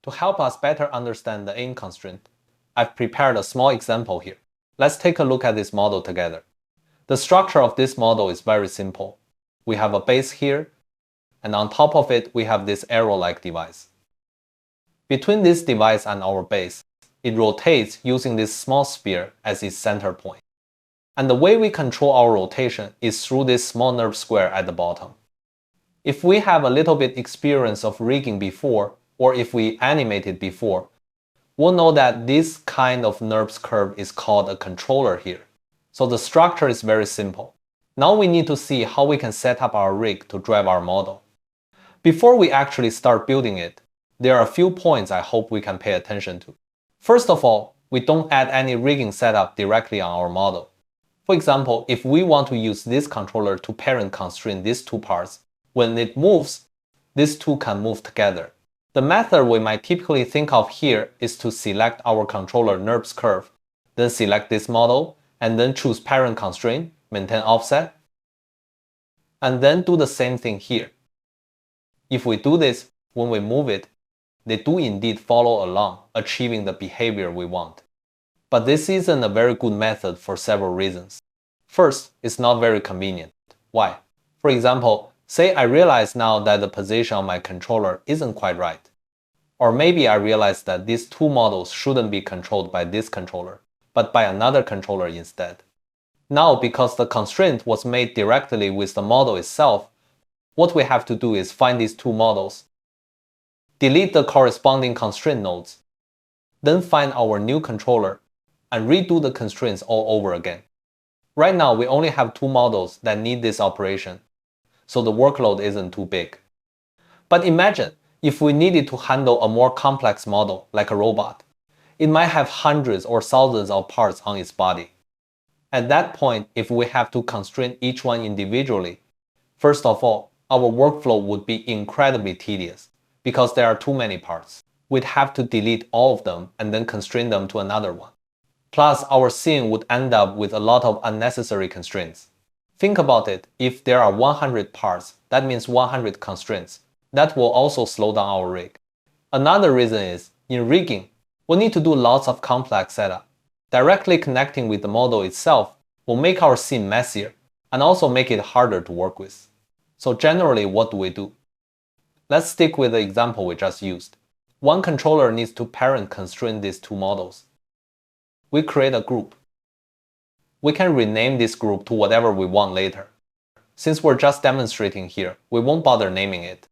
To help us better understand the aim constraint, I've prepared a small example here. Let's take a look at this model together. The structure of this model is very simple. We have a base here, and on top of it, we have this arrow-like device. Between this device and our base, it rotates using this small sphere as its center point. And the way we control our rotation is through this small NURB square at the bottom. If we have a little bit experience of rigging before, or if we animated before, we'll know that this kind of NURBS curve is called a controller here. So the structure is very simple. Now we need to see how we can set up our rig to drive our model. Before we actually start building it, there are a few points I hope we can pay attention to. First of all, we don't add any rigging setup directly on our model. For example, if we want to use this controller to parent constrain these two parts, when it moves, these two can move together. The method we might typically think of here is to select our controller NURBS curve, then select this model, and then choose parent constraint, maintain offset, and then do the same thing here. If we do this, when we move it, they do indeed follow along, achieving the behavior we want. But this isn't a very good method for several reasons. First, it's not very convenient. Why? For example, say I realize now that the position of my controller isn't quite right. Or maybe I realize that these two models shouldn't be controlled by this controller, but by another controller instead. Now, because the constraint was made directly with the model itself, what we have to do is find these two models, delete the corresponding constraint nodes, then find our new controller, and redo the constraints all over again. Right now, we only have two models that need this operation, so the workload isn't too big. But imagine if we needed to handle a more complex model, like a robot. It might have hundreds or thousands of parts on its body. At that point, if we have to constrain each one individually, first of all, our workflow would be incredibly tedious because there are too many parts. We'd have to delete all of them and then constrain them to another one. Plus, our scene would end up with a lot of unnecessary constraints. Think about it, if there are 100 parts, that means 100 constraints. That will also slow down our rig. Another reason is, in rigging, we need to do lots of complex setup. Directly connecting with the model itself will make our scene messier and also make it harder to work with. So generally, what do we do? Let's stick with the example we just used. One controller needs to parent constrain these two models. We create a group. We can rename this group to whatever we want later. Since we're just demonstrating here, we won't bother naming it.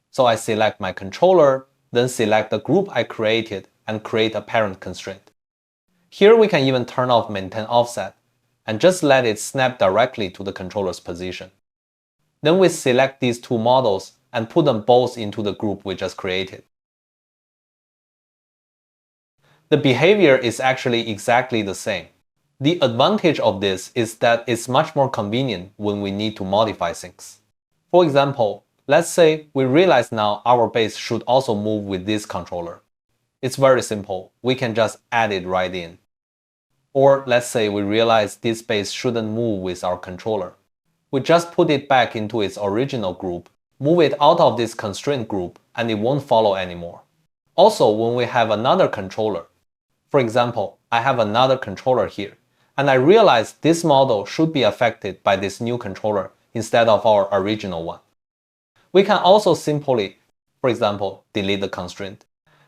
So I select my controller, then select the group I created and create a parent constraint. Here we can even turn off maintain offset and just let it snap directly to the controller's position. Then we select these two models and put them both into the group we just created. The behavior is actually exactly the same. The advantage of this is that it's much more convenient when we need to modify things. For example, let's say we realize now our base should also move with this controller. It's very simple. We can just add it right in. Or let's say we realize this base shouldn't move with our controller. We just put it back into its original group, move it out of this constraint group, and it won't follow anymore. Also, when we have another controller, for example, I have another controller here, and I realize this model should be affected by this new controller instead of our original one. We can also simply, for example, delete the constraint.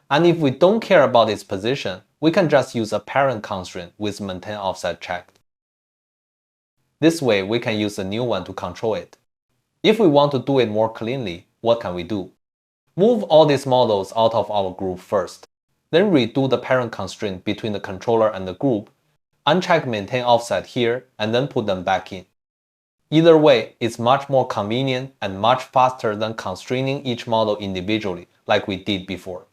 And if we don't care about its position, we can just use a parent constraint with maintain offset checked. This way, we can use a new one to control it. If we want to do it more cleanly, what can we do? Move all these models out of our group first, then redo the parent constraint between the controller and the group, uncheck maintain offset here, and then put them back in. Either way, it's much more convenient and much faster than constraining each model individually like we did before.